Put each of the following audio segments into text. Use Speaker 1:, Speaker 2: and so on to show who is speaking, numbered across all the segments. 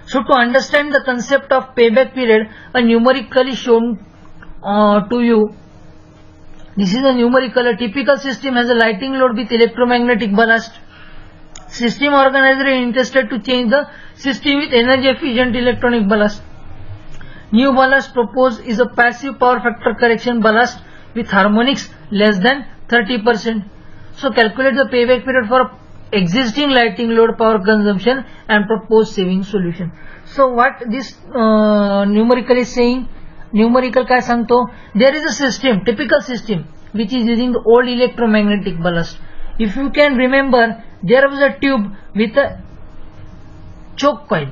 Speaker 1: So to understand the concept of payback period, a numerically shown to you. This is a numerical. A typical system has a lighting load with electromagnetic ballast. System organizer is interested to change the system with energy efficient electronic ballast. New ballast proposed is a passive power factor correction ballast with harmonics less than 30%. So calculate the payback period for existing lighting load power consumption and proposed saving solution. So what this numerical is saying, numerical काय सांगतो, there is a system, typical system which is using the old electromagnetic ballast. If you can remember, there was a tube with a choke coil.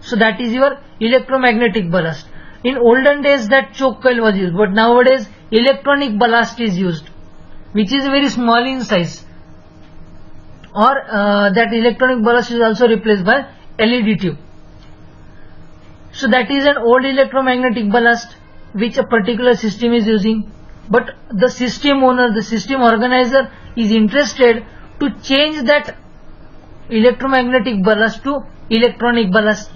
Speaker 1: So that is your electromagnetic ballast. In olden days that choke coil was used, but nowadays electronic ballast is used, which is very small in size. Or that electronic ballast is also replaced by LED tube. So that is an old electromagnetic ballast which a particular system is using. But the system owner, the system organizer is interested to change that electromagnetic ballast to electronic ballast.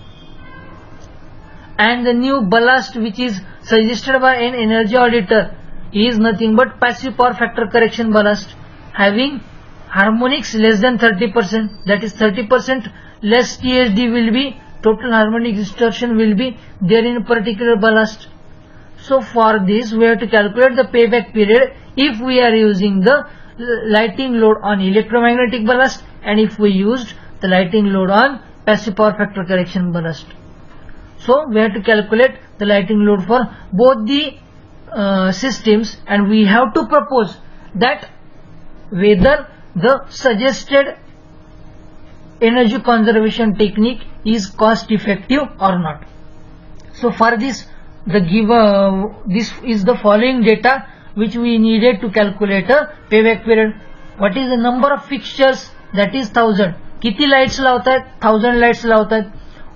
Speaker 1: And the new ballast which is suggested by an energy auditor is nothing but passive power factor correction ballast having harmonics less than 30%. That is 30% less THD will be, total harmonic distortion will be there in a particular ballast. So for this we have to calculate the payback period if we are using the lighting load on electromagnetic ballast and if we used the lighting load on passive power factor correction ballast. So we have to calculate the lighting load for both the systems, and we have to propose that whether the suggested energy conservation technique is cost effective or not. So for this, this is the following data which we needed to calculate a payback period. What is the number of fixtures? That is 1000. किती lights लावतात? 1000 lights लावतात.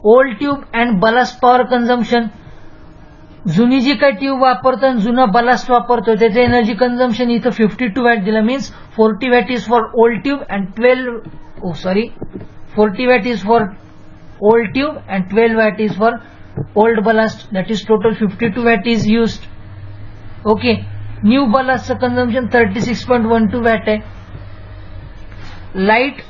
Speaker 1: Old tube and blast power consumption, जुनी जी काही tube वापरतो आणि जुना blast वापरतो त्याचं एनर्जी कंझम्पशन इथं 52 वॅट दिलं, means 40 watt is for old tube and 40 watt is for old tube and 12 watt is for old ballast. That is total 52 watt is used. Okay, new बलास्टचं consumption 36.12 watt आहे. Light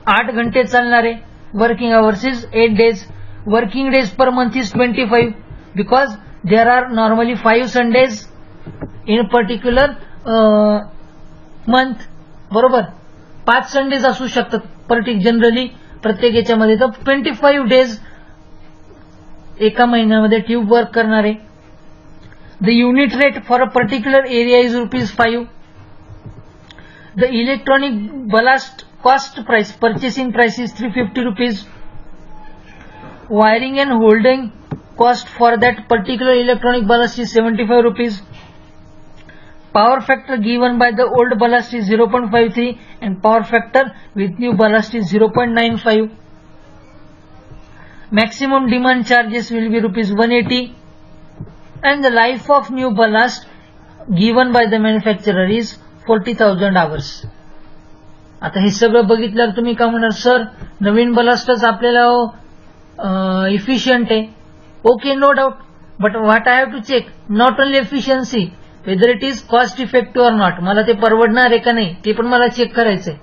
Speaker 1: 8 घंटे चालणार आहे. Working hours is 8 days. Working days per month is 25 because there are normally 5 Sundays in a particular month. बरोबर, 5 Sundays असू शकतात generally प्रत्येक याच्यामध्ये. तर 25 days एका महिन्यामध्ये ट्यूब वर्क करणार आहे. The unit rate for a particular area is ₹5. The electronic blast cost price, purchasing price is ₹350. Wiring and holding cost for that particular electronic ballast is ₹75. Power factor given by the old ballast is 0.53 and power factor with new ballast is 0.95. Maximum demand charges will be ₹180 and the life of new ballast given by the manufacturer is 40,000 hours. आता हे सगळं बघितल्यावर तुम्ही काय म्हणणार, sir नवीन बलास्टच आपल्याला efficient आहे. Okay, no doubt, but what I have to check not only efficiency, whether it is cost effective or not. मला ते परवडणार आहे का नाही ते पण मला चेक करायचंय.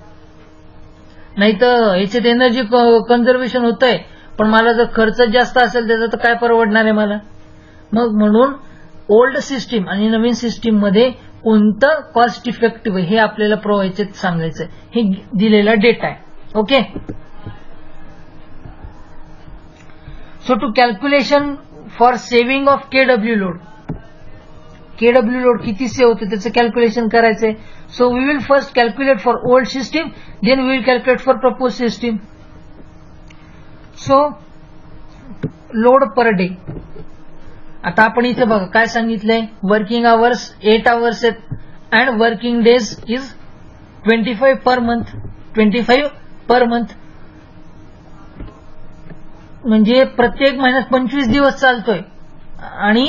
Speaker 1: नाही तर याच्यात एनर्जी कन्झर्वेशन होत आहे पण मला जर खर्च जास्त असेल त्याचा तर काय परवडणार आहे मला. मग म्हणून ओल्ड सिस्टीम आणि नवीन सिस्टीम मध्ये कोणतं कॉस्ट इफेक्टिव्ह हे आपल्याला याच्यात सांगायचं, हे दिलेला डेटा आहे. Okay, so to calculation for saving of KW load, KW load किती सेव्ह होते त्याचं कॅल्क्युलेशन करायचंय. So we will first calculate for old system, then we will calculate for propose system. So load per day, आता आपण इथे बघा काय सांगितलंय, वर्किंग आवर्स 8 hours आहेत and working days is 25 per month. 25 per month म्हणजे प्रत्येक महिन्यात 25 दिवस चालतोय आणि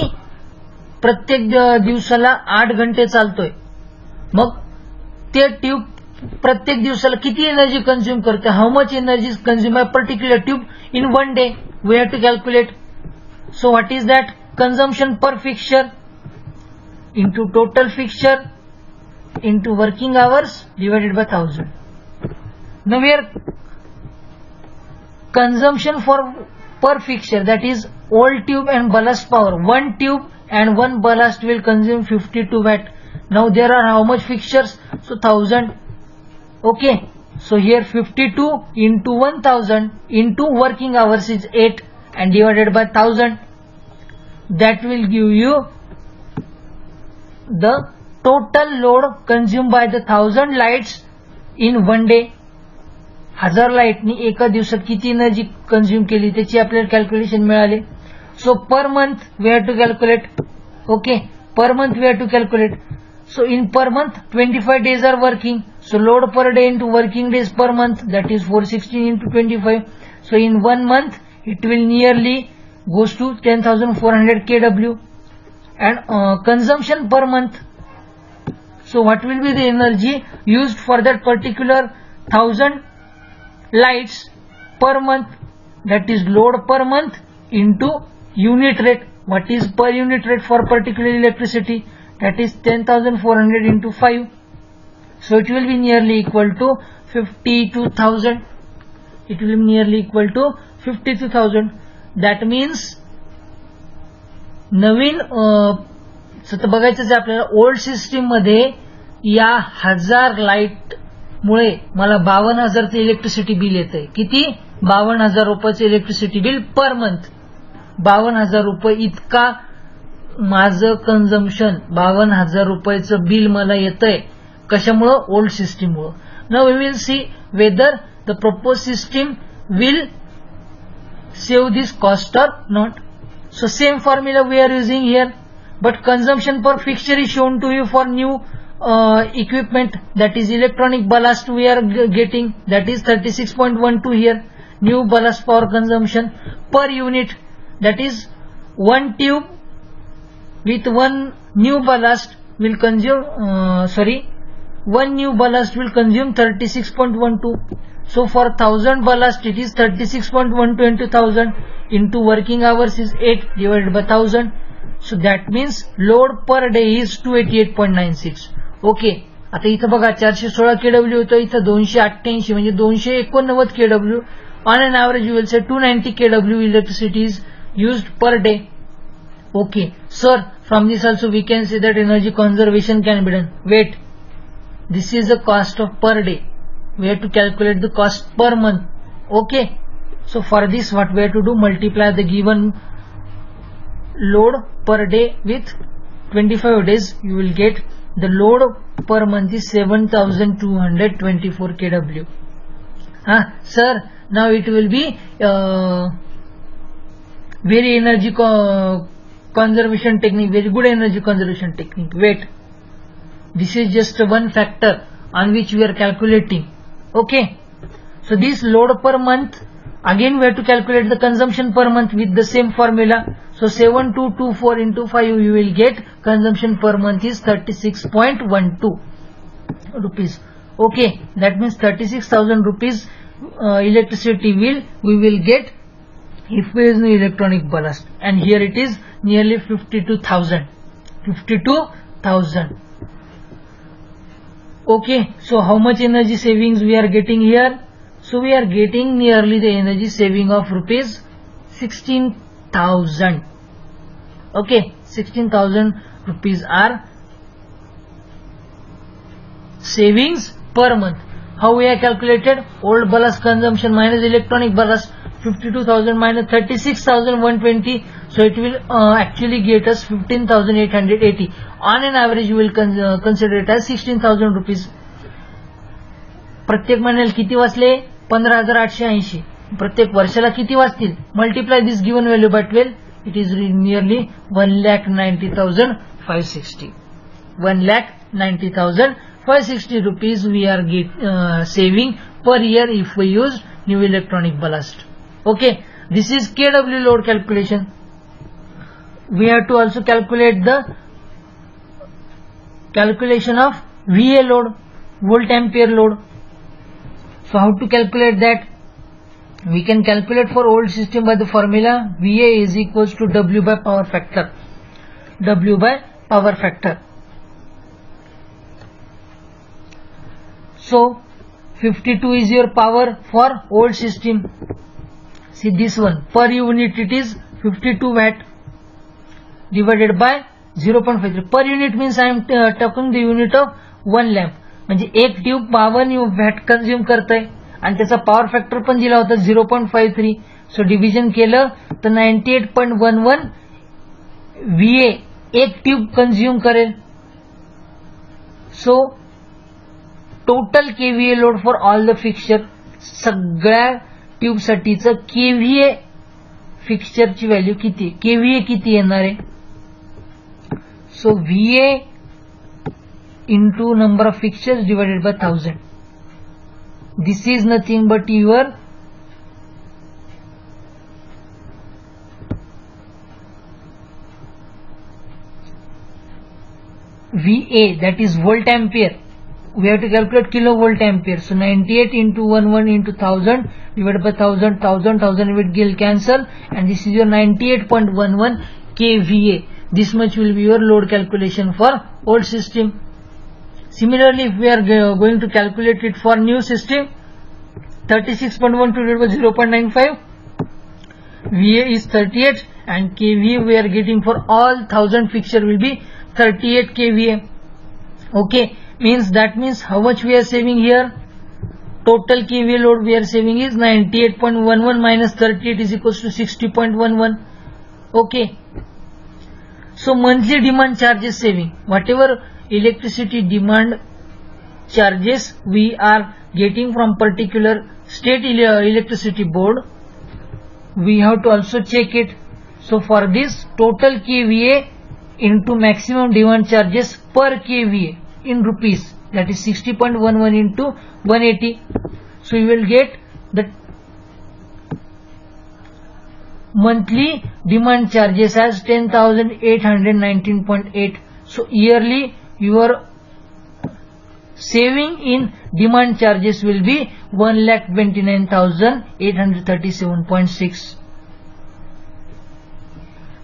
Speaker 1: प्रत्येक दिवसाला 8 घंटे चालतोय. मग ते ट्यूब प्रत्येक दिवसाला किती एनर्जी कंझ्युम करते, how much energy consume by particular tube in 1 day. we have to calculate. So what is that? Consumption per fixture into total fixture into working hours divided by 1000. Now here consumption per fixture, that is old tube and ballast power. One tube and one ballast will consume 52 watt. Now there are how much fixtures? So 1000. Okay, so here 52 into 1000 into working hours is 8 and divided by 1000. That will give you the total load consumed by the 1000 lights in one day. 1000 लाईटनी एका दिवसात किती energy consume केली त्याची आपल्याला calculation मिळाले. So per month we have to calculate. Okay, per month we have to calculate. So in per month 25 days are working, so load per day into working days per month, that is 416 into 25. So in 1 month it will nearly goes to 10,400 kW. And consumption per month, so what will be the energy used for that particular 1000 lights per month, that is load per month into unit rate. What is per unit rate for particular electricity? That is 10,400 into 5. So it will be nearly equal to 52,000. It will be nearly equal to 52,000. That means नवीन बघायचं आहे आपल्याला. Old system मध्ये या 1000 light मुळे मला 52,000चं electricity bill येतंय. किती? 52,000 रुपयाचं electricity bill per month. 52,000 रुपये इतका माझं कंझम्पशन, 52,000 रुपयाचं बिल मला येतंय. कशामुळं? ओल्ड सिस्टीम मुळे. Now we will see whether the propose system will save this cost or not. So same formula we are using here, but consumption per fixture is shown to you for new equipment, that is electronic ballast we are getting, that is 36.12 here. New ballast power consumption per unit, that is one tube with one new ballast will consume one new ballast will consume 36.12. So for 1000 ballast it is 36.12 into 1000 into working hours is 8 divided by 1000. So that means load per day is 288.96. Okay, आता इथं बघा 416 kW होतं, इथं 288 म्हणजे 289 kW. On an average you will say 290 kW electricity is used per day. Okay, sir, from this also we can say that energy conservation can be done. Wait, this is the cost of per day. We have to calculate the cost per month. Okay, so for this what we have to do, multiply the given load per day with 25 days. You will get the load per month is 7,224 kW. Sir, now it will be very energy conservation technique, very good energy conservation technique. Wait, this is just one factor on which we are calculating. Okay, so this load per month, again we have to calculate the consumption per month with the same formula. So 7224 into 5 you will get consumption per month is 36.12 rupees. Okay, that means 36,000 rupees electricity bill we will get if we use no electronic ballast, and here it is nearly 52,000. 52,000. Okay, so how much energy savings we are getting here? So we are getting nearly the energy saving of rupees 16,000. Okay, 16,000 rupees are savings per month. How we have calculated? Old ballast consumption minus electronic ballast, 52,000 minus 36,120. So it will actually get us 15,880. On an average you will consider it as 16,000 rupees. प्रत्येक महिन्याला किती वाचले? 15,880. प्रत्येक वर्षाला किती वाचतील? Multiply this given value by 12. It is nearly 1,90,560. 1,90,560 rupees we are saving per year if we use new electronic ballast. Okay, this is kW load calculation. We have to also calculate the calculation of VA load, volt ampere load. So how to calculate that? We can calculate for old system by the formula VA is equals to W by power factor. W by power factor. So 52 is your power for old system. See this one, per unit it is 52 watt divided by 0.53. Per unit means I am talking the unit of 1 lamp. म्हणजे एक tube 52 watt consume करतय आणि त्याचा power factor पण दिला होता 0.53. सो division केलं तर 98.11 VA एक ट्यूब कंझ्युम करेल. So total KVA load for all the fixture, सगळ्या ट्यूब साठीचं KVA फिक्चरची व्हॅल्यू किती, KVA किती येणार आहे. सो VA into number of fixtures divided by 1000. This is nothing but your VA, that is volt ampere. We have to calculate kilovolt ampere. So 98 into 11 into 1000 divided by 1000 will cancel, and this is your 98.11 kVA. This much will be your load calculation for old system. Similarly, if we are going to calculate it for new system, 36.1 divided by 0.95, VA is 38 and KVA we are getting for all 1000 fixture will be 38 KVA. Okay, that means how much we are saving here? Total KVA load we are saving is 98.11 minus 38 is equals to 60.11. Okay, so monthly demand charges saving, whatever electricity demand charges we are getting from particular state electricity board, we have to also check it. So for this, total KVA into maximum demand charges per KVA in rupees, that is 60.11 into 180. So you will get the monthly demand charges as 10,819.8. So yearly your saving in demand charges will be 1,29,837.6.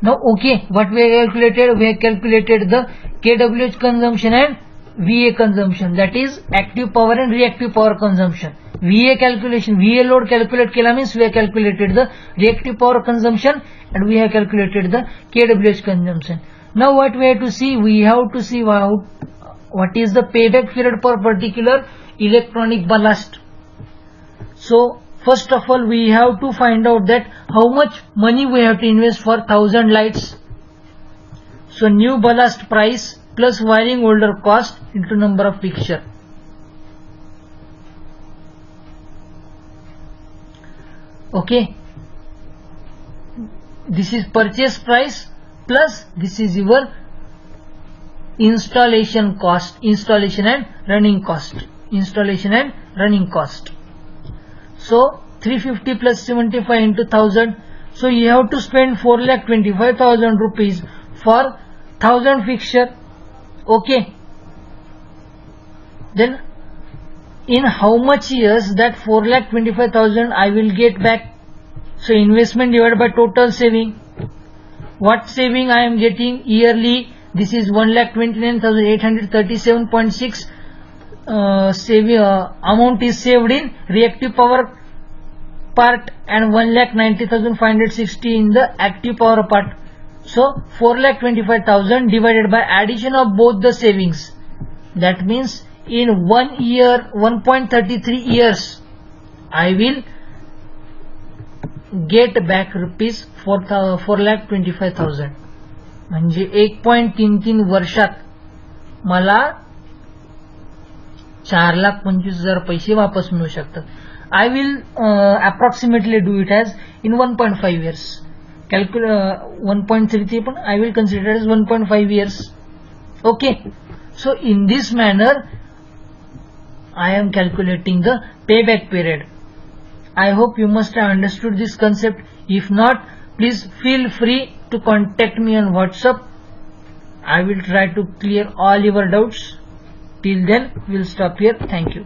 Speaker 1: Now okay, what we have calculated? We have calculated the kWh consumption and VA consumption, that is active power and reactive power consumption. VA calculation, VA load calculate kela means we have calculated the reactive power consumption and we have calculated the kWh consumption. Now what we have to see? We have to see what is the payback period for particular electronic ballast. So first of all we have to find out that how much money we have to invest for 1000 lights. So new ballast price plus wiring older cost into number of fixture. Okay, this is purchase price plus this is your installation cost, installation and running cost. So 350 plus 75 into 1000. So you have to spend 4,25,000 rupees for 1000 fixture. Okay, then in how much years that 4,25,000 I will get back? So investment divided by total saving. What saving I am getting yearly? This is 1,29,837.6 amount is saved in reactive power part and 1,90,560 in the active power part. So 4,25,000 divided by addition of both the savings. That means in 1 year, 1.33 years, I will get back rupees 4,25,000. म्हणजे 1.33 वर्षात मला 4,25,000 पैसे वापस मिळू शकतात. I will approximately do it as in 1.5 years. 1.33 पण I will consider as 1.5 years. Okay, so in this manner I am calculating the payback period. I hope you must have understood this concept. If not, please feel free to contact me on WhatsApp. I will try to clear all your doubts. Till then, we'll stop here. Thank you.